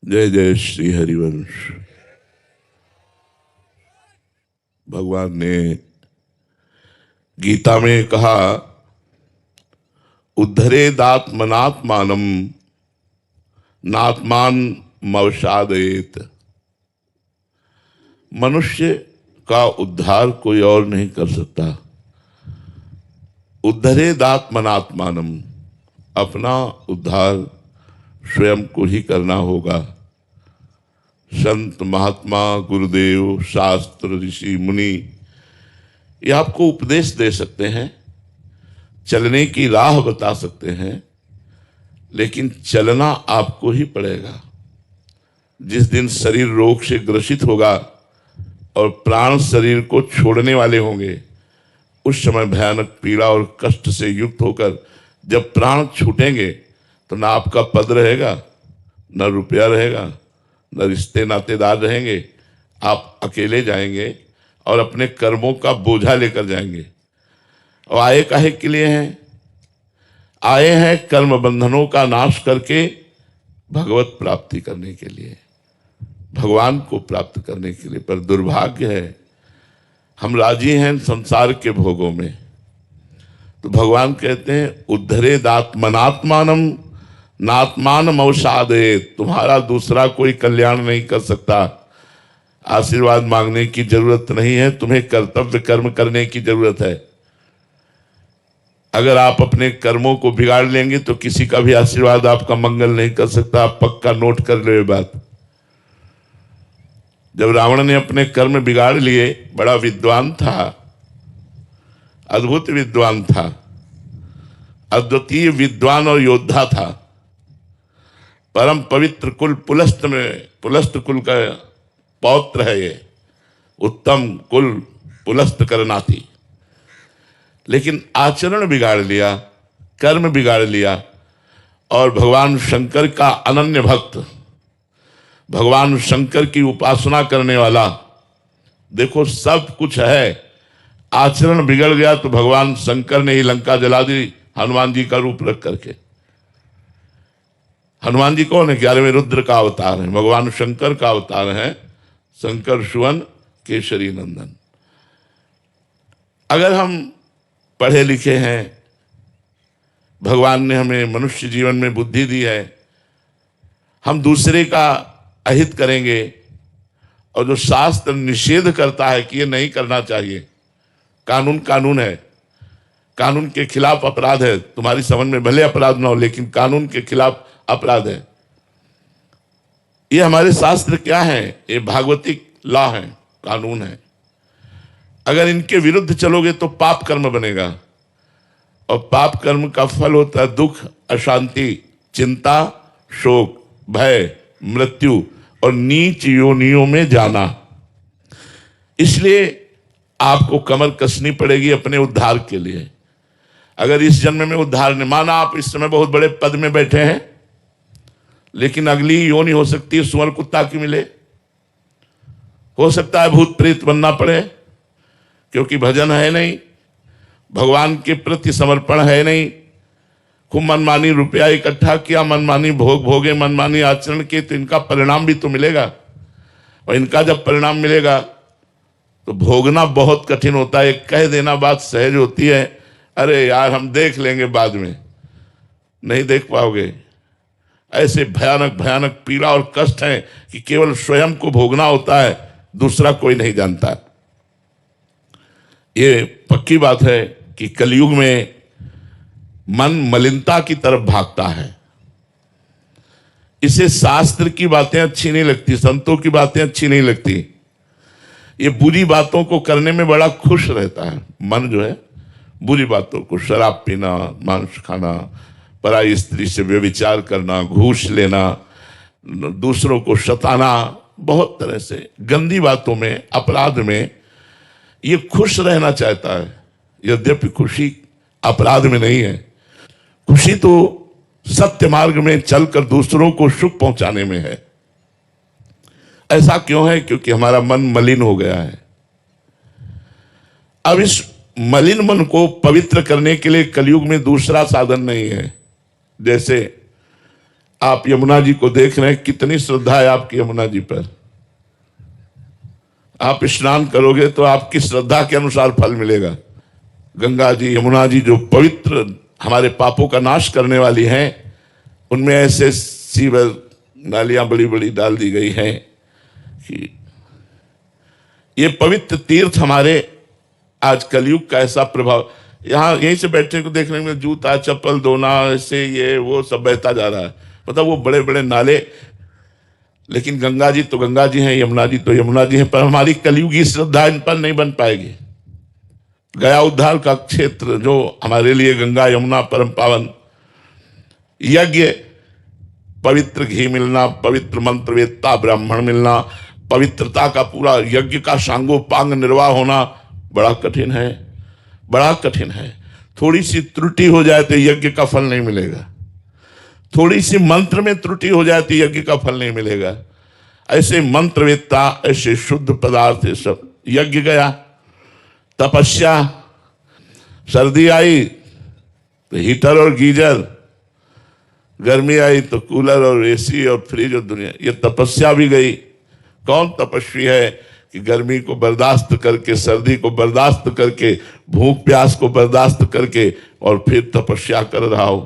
जय जय श्री हरिवंश। भगवान ने गीता में कहा, उद्धरेदात्मनात्मानम नात्मान मवसादयेत। मनुष्य का उद्धार कोई और नहीं कर सकता। उद्धरेदात्मनात्मानम, अपना उद्धार स्वयं को ही करना होगा। संत महात्मा गुरुदेव शास्त्र ऋषि मुनि ये आपको उपदेश दे सकते हैं, चलने की राह बता सकते हैं, लेकिन चलना आपको ही पड़ेगा। जिस दिन शरीर रोग से ग्रसित होगा और प्राण शरीर को छोड़ने वाले होंगे, उस समय भयानक पीड़ा और कष्ट से युक्त होकर जब प्राण छूटेंगे तो ना आपका पद रहेगा, ना रुपया रहेगा, न रिश्ते नातेदार रहेंगे। आप अकेले जाएंगे और अपने कर्मों का बोझा लेकर जाएंगे। और आए काहे के लिए हैं? आए हैं कर्म बंधनों का नाश करके भगवत प्राप्ति करने के लिए, भगवान को प्राप्त करने के लिए। पर दुर्भाग्य है, हम राजी हैं संसार के भोगों में। तो भगवान कहते हैं, उद्धरेदात्मनात्मानम नात्मान मवसादे। तुम्हारा दूसरा कोई कल्याण नहीं कर सकता। आशीर्वाद मांगने की जरूरत नहीं है, तुम्हें कर्तव्य कर्म करने की जरूरत है। अगर आप अपने कर्मों को बिगाड़ लेंगे तो किसी का भी आशीर्वाद आपका मंगल नहीं कर सकता। आप पक्का नोट कर लो ये बात। जब रावण ने अपने कर्म बिगाड़ लिए, बड़ा विद्वान था, अद्भुत विद्वान था, अद्वितीय विद्वान और योद्धा था। परम पवित्र कुल पुलस्त में, पुलस्त कुल का पौत्र है ये, उत्तम कुल पुलस्त करनाती। लेकिन आचरण बिगाड़ लिया, कर्म बिगाड़ लिया, और भगवान शंकर का अनन्य भक्त, भगवान शंकर की उपासना करने वाला, देखो सब कुछ है, आचरण बिगड़ गया तो भगवान शंकर ने ही लंका जला दी हनुमान जी का रूप रख करके। हनुमान जी कौन है? 11वें रुद्र का अवतार है, भगवान शंकर का अवतार है, शंकर सुवन केशरी नंदन। अगर हम पढ़े लिखे हैं, भगवान ने हमें मनुष्य जीवन में बुद्धि दी है, हम दूसरे का अहित करेंगे और जो शास्त्र निषेध करता है कि ये नहीं करना चाहिए, कानून कानून है, कानून के खिलाफ अपराध है, तुम्हारी समझ में भले अपराध ना हो लेकिन कानून के खिलाफ अपराध है। ये हमारे शास्त्र क्या है? ये भागवतिक लॉ है, कानून है। अगर इनके विरुद्ध चलोगे तो पाप कर्म बनेगा, और पाप कर्म का फल होता है दुख, अशांति, चिंता, शोक, भय, मृत्यु और नीच योनियों में जाना। इसलिए आपको कमर कसनी पड़ेगी अपने उद्धार के लिए। अगर इस जन्म में उद्धार ने माना, आप इस समय बहुत बड़े पद में बैठे हैं, लेकिन अगली योनि हो सकती है सुअर कुत्ता की मिले, हो सकता है भूत प्रेत बनना पड़े, क्योंकि भजन है नहीं, भगवान के प्रति समर्पण है नहीं। खूब मनमानी रुपया इकट्ठा किया, मनमानी भोग भोगे, मनमानी आचरण किए, तो इनका परिणाम भी तो मिलेगा। और इनका जब परिणाम मिलेगा तो भोगना बहुत कठिन होता है। कह देना बात सहज होती है, अरे यार हम देख लेंगे बाद में, नहीं देख पाओगे। ऐसे भयानक भयानक पीड़ा और कष्ट हैं कि केवल स्वयं को भोगना होता है, दूसरा कोई नहीं जानता। ये पक्की बात है कि कलयुग में मन मलिनता की तरफ भागता है। इसे शास्त्र की बातें अच्छी नहीं लगती, संतों की बातें अच्छी नहीं लगती। ये बुरी बातों को करने में बड़ा खुश रहता है मन जो है, बुरी बातों को, शराब पीना, मांस खाना, पराई स्त्री से व्यभिचार करना, घूस लेना, दूसरों को सताना, बहुत तरह से गंदी बातों में, अपराध में ये खुश रहना चाहता है। यद्यपि खुशी अपराध में नहीं है, खुशी तो सत्य मार्ग में चलकर दूसरों को सुख पहुंचाने में है। ऐसा क्यों है? क्योंकि हमारा मन मलिन हो गया है। अब इस मलिन मन को पवित्र करने के लिए कलयुग में दूसरा साधन नहीं है। जैसे आप यमुना जी को देख रहे हैं, कितनी श्रद्धा है आपकी यमुना जी पर। आप स्नान करोगे तो आपकी श्रद्धा के अनुसार फल मिलेगा। गंगा जी, यमुना जी जो पवित्र हमारे पापों का नाश करने वाली हैं, उनमें ऐसे सीवर नालियां बड़ी बड़ी डाल दी गई हैं कि ये पवित्र तीर्थ हमारे आज कलयुग का ऐसा प्रभाव, यहाँ यहीं से बैठने को देखने में जूता चप्पल धोना, ऐसे ये वो सब बहता जा रहा है। मतलब वो बड़े बड़े नाले, लेकिन गंगा जी तो गंगा जी हैं, यमुना जी तो यमुना जी हैं, पर हमारी कलयुगी श्रद्धा इन पर नहीं बन पाएगी। गया उद्धार का क्षेत्र जो हमारे लिए गंगा यमुना परम पावन, यज्ञ, पवित्र घी मिलना, पवित्र मंत्र वेत्ता ब्राह्मण मिलना, पवित्रता का पूरा यज्ञ का सांगोपांग निर्वाह होना बड़ा कठिन है, बड़ा कठिन है। थोड़ी सी त्रुटि हो जाए तो यज्ञ का फल नहीं मिलेगा, थोड़ी सी मंत्र में त्रुटि हो जाए तो यज्ञ का फल नहीं मिलेगा। ऐसे मंत्रवेत्ता, ऐसे शुद्ध पदार्थ, सब यज्ञ गया, तपस्या, सर्दी आई तो हीटर और गीजर, गर्मी आई तो कूलर और एसी और फ्रिज और दुनिया, ये तपस्या भी गई। कौन तपस्वी है कि गर्मी को बर्दाश्त करके, सर्दी को बर्दाश्त करके, भूख प्यास को बर्दाश्त करके और फिर तपस्या कर रहा हो।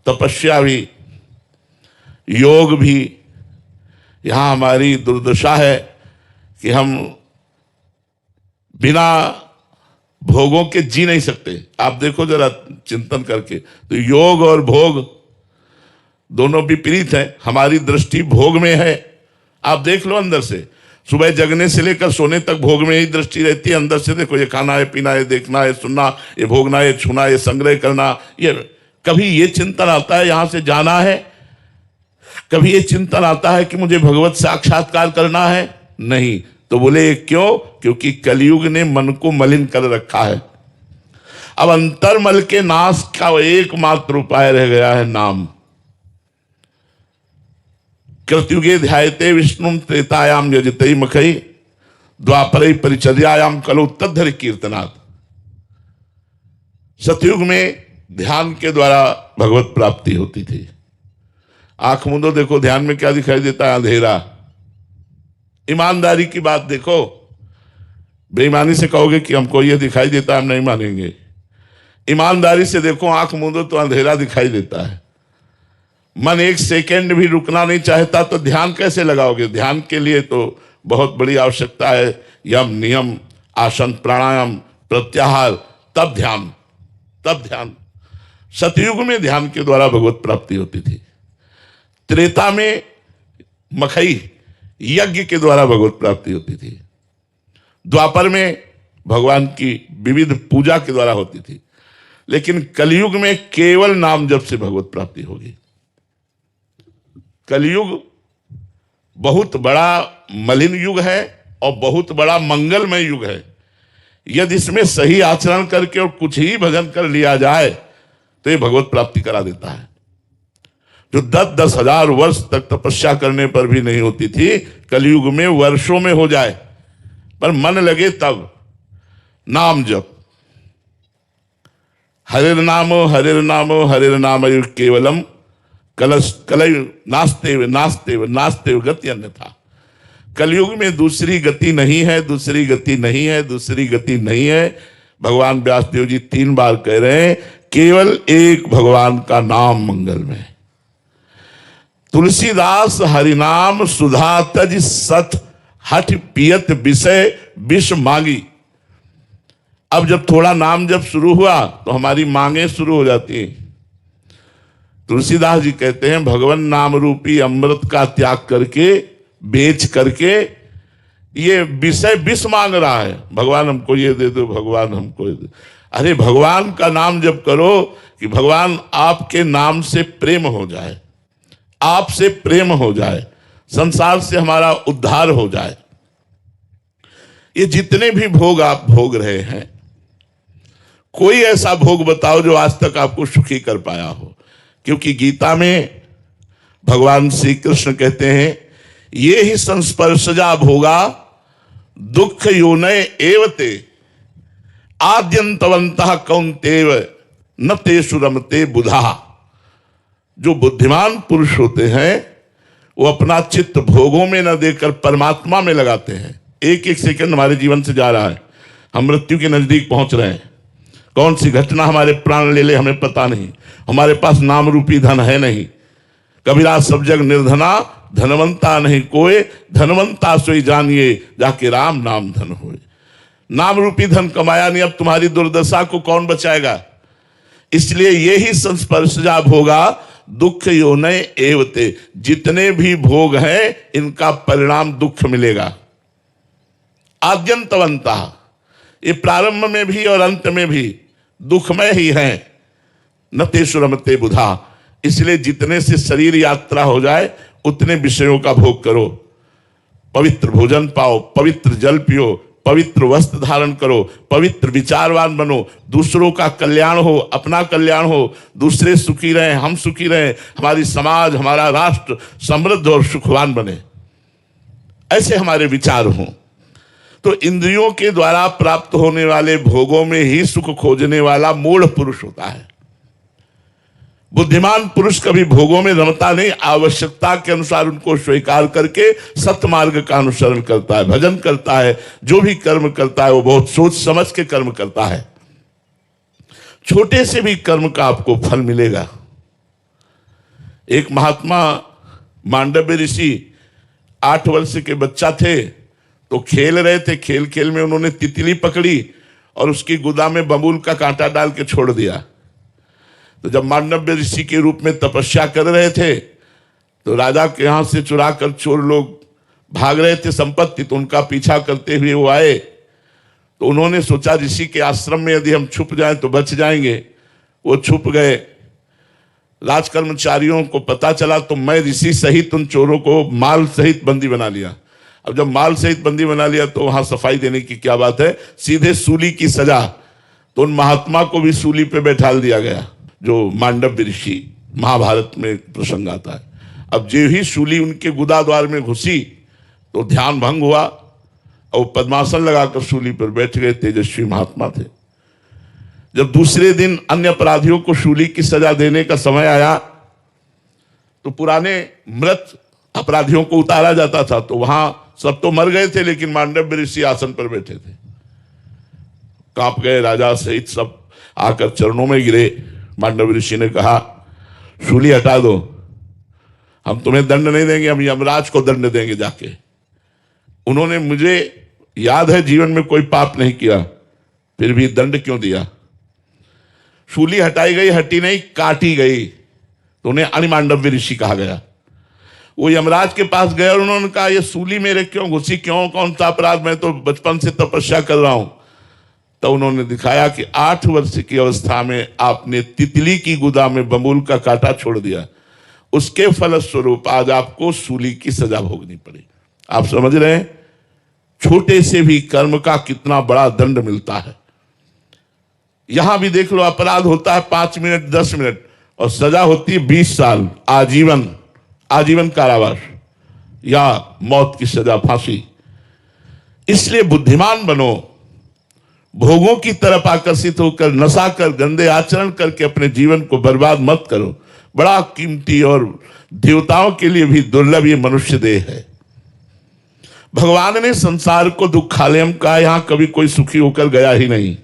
तपस्या भी, योग भी। यहां हमारी दुर्दशा है कि हम बिना भोगों के जी नहीं सकते। आप देखो जरा चिंतन करके, तो योग और भोग दोनों विपरीत है। हमारी दृष्टि भोग में है, आप देख लो अंदर से, सुबह जगने से लेकर सोने तक भोग में ही दृष्टि रहती है। अंदर से देखो, ये खाना है, पीना है, देखना है, सुनना, ये भोगना, ये छूना, ये संग्रह करना, ये कभी ये चिंतन आता है यहां से जाना है? कभी ये चिंतन आता है कि मुझे भगवत साक्षात्कार करना है? नहीं। तो बोले क्यों? क्योंकि कलयुग ने मन को मलिन कर रखा है। अब अंतर्मल के नाश का एकमात्र उपाय रह गया है नाम। कृतयुगे ध्यायते विष्णु त्रेतायाम यजते मखई द्वापरे परिचर्यायाम कलो तद्धरि कीर्तनात्। सतयुग में ध्यान के द्वारा भगवत प्राप्ति होती थी। आंख मूंदो, देखो ध्यान में क्या दिखाई देता है? अंधेरा। ईमानदारी की बात देखो, बेईमानी से कहोगे कि हमको ये दिखाई देता है, हम नहीं मानेंगे। ईमानदारी से देखो, आंख मूंदो तो अंधेरा दिखाई देता है। मन एक सेकेंड भी रुकना नहीं चाहता, तो ध्यान कैसे लगाओगे? ध्यान के लिए तो बहुत बड़ी आवश्यकता है, यम नियम, आसन प्राणायाम, प्रत्याहार, तब ध्यान, तब ध्यान। सतयुग में ध्यान के द्वारा भगवत प्राप्ति होती थी। त्रेता में मखई, यज्ञ के द्वारा भगवत प्राप्ति होती थी। द्वापर में भगवान की विविध पूजा के द्वारा होती थी। लेकिन कलयुग में केवल नाम जप से भगवत प्राप्ति होगी। कलयुग बहुत बड़ा मलिन युग है और बहुत बड़ा मंगलमय युग है। यदि इसमें सही आचरण करके और कुछ ही भजन कर लिया जाए तो ये भगवत प्राप्ति करा देता है। जो 10-10 हजार वर्ष तक तपस्या करने पर भी नहीं होती थी, कलयुग में वर्षों में हो जाए, पर मन लगे तब। नाम जप, हरिर नामो हरिर नामो हरिर नाम केवलम कलय नास्ते नास्ते नास्ते गति अन्यथा। कलयुग में दूसरी गति नहीं है, दूसरी गति नहीं है, दूसरी गति नहीं है। भगवान व्यासदेव जी 3 बार कह रहे हैं, केवल एक भगवान का नाम मंगल में। तुलसीदास हरिनाम सुधा तज सत हठ पियत विषय विष मांगी। अब जब थोड़ा नाम जब शुरू हुआ तो हमारी मांगे शुरू हो जाती हैं। तुलसीदास जी कहते हैं, भगवान नाम रूपी अमृत का त्याग करके, बेच करके ये विषय विष मांग रहा है। भगवान हमको ये दे दो, भगवान हमको ये दे। अरे भगवान का नाम जब करो कि भगवान आपके नाम से प्रेम हो जाए, आपसे प्रेम हो जाए, संसार से हमारा उद्धार हो जाए। ये जितने भी भोग आप भोग रहे हैं, कोई ऐसा भोग बताओ जो आज तक आपको सुखी कर पाया हो। क्योंकि गीता में भगवान श्री कृष्ण कहते हैं, ये ही संस्पर्शजा भोगा दुख योनय एवते आद्यंतवंतः कौन्तेव न तेषु रमते बुधा। जो बुद्धिमान पुरुष होते हैं वो अपना चित्त भोगों में न देकर परमात्मा में लगाते हैं। एक एक सेकंड हमारे जीवन से जा रहा है, हम मृत्यु के नजदीक पहुंच रहे हैं। कौन सी घटना हमारे प्राण ले ले हमें पता नहीं। हमारे पास नाम रूपी धन है नहीं। कबीरा सब जग निर्धना, धनवंता नहीं कोई, धनवंता सोई जानिए जाके राम नाम धन होए। नाम रूपी धन कमाया नहीं, अब तुम्हारी दुर्दशा को कौन बचाएगा। इसलिए यही संस्पर्शजा भोगा दुख योनय एवते, जितने भी भोग हैं इनका परिणाम दुख मिलेगा। आद्यंतवंता, ये प्रारंभ में भी और अंत में भी दुखमय ही है। न तेषु रमते बुधा, इसलिए जितने से शरीर यात्रा हो जाए उतने विषयों का भोग करो। पवित्र भोजन पाओ, पवित्र जल पियो, पवित्र वस्त्र धारण करो, पवित्र विचारवान बनो, दूसरों का कल्याण हो, अपना कल्याण हो, दूसरे सुखी रहें, हम सुखी रहें, हमारी समाज, हमारा राष्ट्र समृद्ध और सुखवान बने, ऐसे हमारे विचार हों। तो इंद्रियों के द्वारा प्राप्त होने वाले भोगों में ही सुख खोजने वाला मूढ़ पुरुष होता है। बुद्धिमान पुरुष कभी भोगों में रमता नहीं, आवश्यकता के अनुसार उनको स्वीकार करके सत्मार्ग का अनुसरण करता है, भजन करता है, जो भी कर्म करता है वो बहुत सोच समझ के कर्म करता है। छोटे से भी कर्म का आपको फल मिलेगा। एक महात्मा मांडव्य ऋषि 8 वर्ष के बच्चा थे, तो खेल रहे थे, खेल खेल में उन्होंने तितली पकड़ी और उसकी गुदा में बबूल का कांटा डाल के छोड़ दिया। तो जब मांडव्य ऋषि के रूप में तपस्या कर रहे थे तो राजा के यहां से चुरा कर चोर लोग भाग रहे थे संपत्ति, तो उनका पीछा करते हुए वो आए। तो उन्होंने सोचा ऋषि के आश्रम में यदि हम छुप जाएं तो बच जाएंगे। वो छुप गए। राज कर्मचारियों को पता चला तो मैं ऋषि सहित उन चोरों को माल सहित बंदी बना लिया। अब जब माल सहित बंदी बना लिया तो वहां सफाई देने की क्या बात है, सीधे सूली की सजा। तो उन महात्मा को भी सूली पे बैठाल दिया गया, जो मांडव्य ऋषि, महाभारत में प्रसंग आता है। अब जो ही सूली उनके गुदा द्वार में घुसी तो ध्यान भंग हुआ और पद्मासन लगाकर सूली पर बैठ गए। तेजस्वी महात्मा थे। जब दूसरे दिन अन्य अपराधियों को सूली की सजा देने का समय आया तो पुराने मृत अपराधियों को उतारा जाता था, तो वहां सब तो मर गए थे लेकिन मांडव्य ऋषि आसन पर बैठे थे। कांप गए, राजा सहित सब आकर चरणों में गिरे। मांडव्य ऋषि ने कहा, शूली हटा दो, हम तुम्हें दंड नहीं देंगे, हम यमराज को दंड देंगे जाके। उन्होंने, मुझे याद है जीवन में कोई पाप नहीं किया, फिर भी दंड क्यों दिया। शूली हटाई गई, हटी नहीं, काटी गई, तो उन्हें अणिमांडव्य ऋषि कहा गया। वो यमराज के पास गए और उन्होंने कहा, ये सूली मेरे क्यों घुसी, क्यों, कौन सा अपराध, मैं तो बचपन से तपस्या कर रहा हूं। तो उन्होंने दिखाया कि 8 वर्ष की अवस्था में आपने तितली की गुदा में बबूल का कांटा छोड़ दिया, उसके फलस्वरूप आज आपको सूली की सजा भोगनी पड़ी। आप समझ रहे हैं, छोटे से भी कर्म का कितना बड़ा दंड मिलता है। यहां भी देख लो, अपराध होता है 5 मिनट 10 मिनट और सजा होती है 20 साल, आजीवन, आजीवन कारावास या मौत की सजा, फांसी। इसलिए बुद्धिमान बनो, भोगों की तरफ आकर्षित होकर नशा कर गंदे आचरण करके अपने जीवन को बर्बाद मत करो। बड़ा कीमती और देवताओं के लिए भी दुर्लभ ये मनुष्य देह है। भगवान ने संसार को दुखालयम कहा, यहां कभी कोई सुखी होकर गया ही नहीं।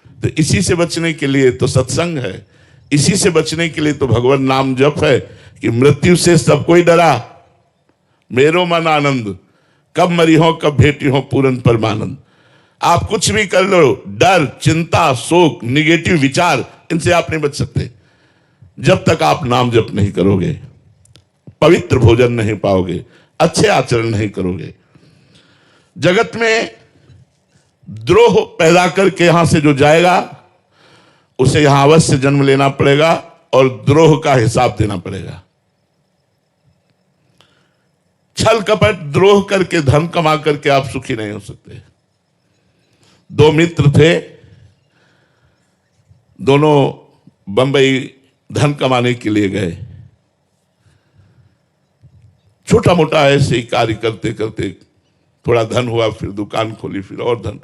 तो इसी से बचने के लिए तो सत्संग है, इसी से बचने के लिए तो भगवान नाम जप है कि मृत्यु से सब कोई डरा, मेरो मन आनंद, कब मरी हो कब भेटी हो पूरन परमानंद। आप कुछ भी कर लो, डर, चिंता, शोक, निगेटिव विचार, इनसे आप नहीं बच सकते जब तक आप नाम जप नहीं करोगे, पवित्र भोजन नहीं पाओगे, अच्छे आचरण नहीं करोगे। जगत में द्रोह पैदा करके यहां से जो जाएगा उसे यहां अवश्य जन्म लेना पड़ेगा और द्रोह का हिसाब देना पड़ेगा। छल कपट द्रोह करके धन कमा करके आप सुखी नहीं हो सकते। 2 मित्र थे, दोनों बंबई धन कमाने के लिए गए। छोटा मोटा ऐसे ही कार्य करते करते थोड़ा धन हुआ, फिर दुकान खोली, फिर और धन।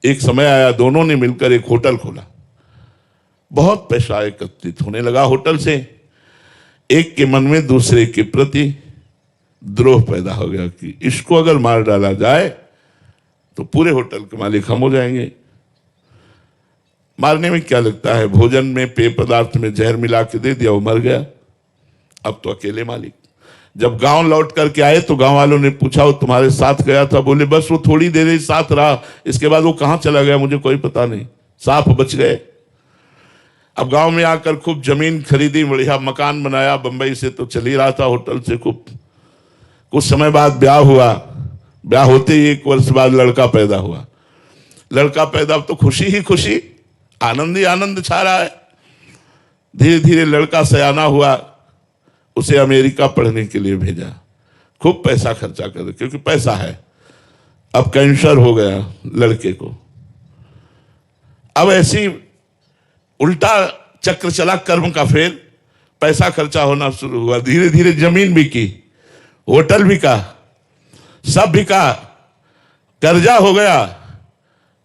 एक समय आया, दोनों ने मिलकर एक होटल खोला। बहुत पैसा एकत्रित होने लगा होटल से। एक के मन में दूसरे के प्रति द्रोह पैदा हो गया कि इसको अगर मार डाला जाए तो पूरे होटल के मालिक हम हो जाएंगे। मारने में क्या लगता है, भोजन में पेय पदार्थ में जहर मिला के दे दिया, वो मर गया। अब तो अकेले मालिक। जब गांव लौट करके आए तो गांव वालों ने पूछा वो तुम्हारे साथ गया था? बोले बस वो थोड़ी देर ही साथ रहा, इसके बाद वो कहां चला गया मुझे कोई पता नहीं, साफ बच गए। अब गांव में आकर खूब जमीन खरीदी, बढ़िया मकान बनाया, बंबई से तो चल ही रहा था होटल से। खूब कुछ समय बाद ब्याह हुआ। ब्याह होते ही 1 वर्ष बाद लड़का पैदा हुआ। लड़का पैदा तो खुशी ही खुशी, आनंद ही आनंद छा रहा है। धीरे धीरे लड़का सयाना हुआ, उसे अमेरिका पढ़ने के लिए भेजा। खूब पैसा खर्चा कर, क्योंकि पैसा है। अब कैंसर हो गया लड़के को। अब ऐसी उल्टा चक्र चला कर्म का, फिर पैसा खर्चा होना शुरू हुआ। धीरे धीरे जमीन बिकी, होटल बिका, सब बिका, कर्जा हो गया।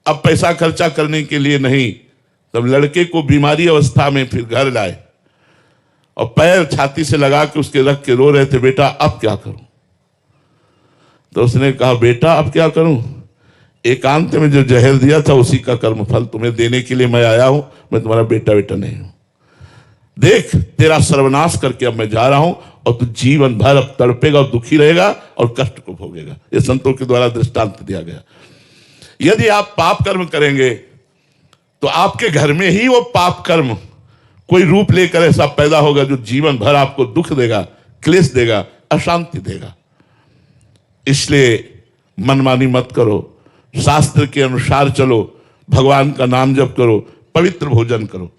अब पैसा खर्चा करने के लिए नहीं, तब लड़के को बीमारी अवस्था में फिर घर लाए और पैर छाती से लगा के उसके रख के रो रहे थे, बेटा अब क्या करूं? तो उसने कहा बेटा अब क्या करूं, एकांत में जो जहर दिया था उसी का कर्म फल तुम्हें देने के लिए मैं आया हूं। मैं तुम्हारा बेटा बेटा नहीं हूं। देख तेरा सर्वनाश करके अब मैं जा रहा हूं और तू जीवन भर अब तड़पेगा और दुखी रहेगा और कष्ट को भोगेगा। ये संतों के द्वारा दृष्टांत दिया गया। यदि आप पाप कर्म करेंगे तो आपके घर में ही वो पाप कर्म कोई रूप लेकर ऐसा पैदा होगा जो जीवन भर आपको दुख देगा, क्लेश देगा, अशांति देगा। इसलिए मनमानी मत करो, शास्त्र के अनुसार चलो, भगवान का नाम जप करो, पवित्र भोजन करो।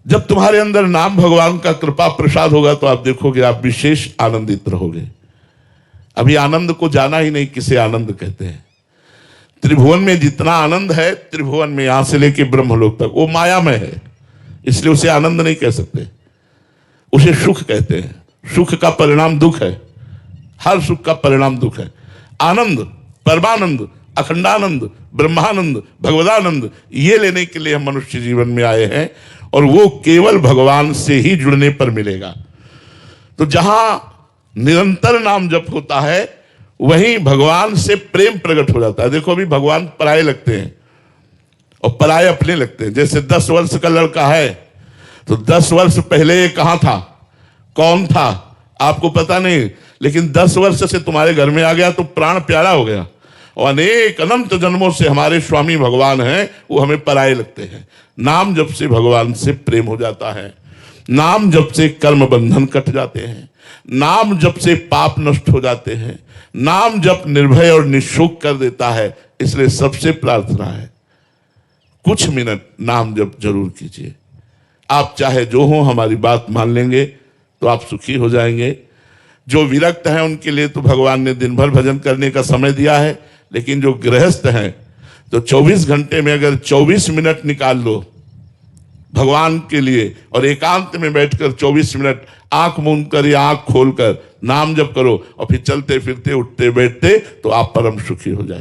जब तुम्हारे अंदर नाम भगवान का कृपा प्रसाद होगा तो आप देखोगे आप विशेष आनंदित रहोगे। अभी आनंद को जाना ही नहीं किसे आनंद कहते हैं। त्रिभुवन में जितना आनंद है, त्रिभुवन में यहां से लेके ब्रह्मलोक तक वो माया में है, इसलिए उसे आनंद नहीं कह सकते, उसे सुख कहते हैं। सुख का परिणाम दुख है, हर सुख का परिणाम दुख है। आनंद, परमानंद, अखंडानंद, ब्रह्मानंद, भगवदानंद, ये लेने के लिए हम मनुष्य जीवन में आए हैं और वो केवल भगवान से ही जुड़ने पर मिलेगा। तो जहां निरंतर नाम जप होता है वहीं भगवान से प्रेम प्रकट हो जाता है। देखो अभी भगवान पराये लगते हैं और पराये अपने लगते हैं। जैसे 10 वर्ष का लड़का है तो 10 वर्ष पहले ये कहां था, कौन था, आपको पता नहीं, लेकिन 10 वर्ष से तुम्हारे घर में आ गया तो प्राण प्यारा हो गया। और अनेक अनंत जन्मों से हमारे स्वामी भगवान हैं, वो हमें पराये लगते हैं। नाम जप से भगवान से प्रेम हो जाता है, नाम जप से कर्म बंधन कट जाते हैं, नाम जप से पाप नष्ट हो जाते हैं, नाम जप निर्भय और निशोक कर देता है। इसलिए सबसे प्रार्थना है कुछ मिनट नाम जप जरूर कीजिए। आप चाहे जो हो हमारी बात मान लेंगे तो आप सुखी हो जाएंगे। जो विरक्त हैं उनके लिए तो भगवान ने दिन भर भजन करने का समय दिया है, लेकिन जो गृहस्थ हैं तो 24 घंटे में अगर 24 मिनट निकाल लो भगवान के लिए और एकांत में बैठकर 24 मिनट आंख मूंद कर या आंख खोलकर नाम जप करो और फिर चलते फिरते उठते बैठते तो आप परम सुखी हो जाएंगे।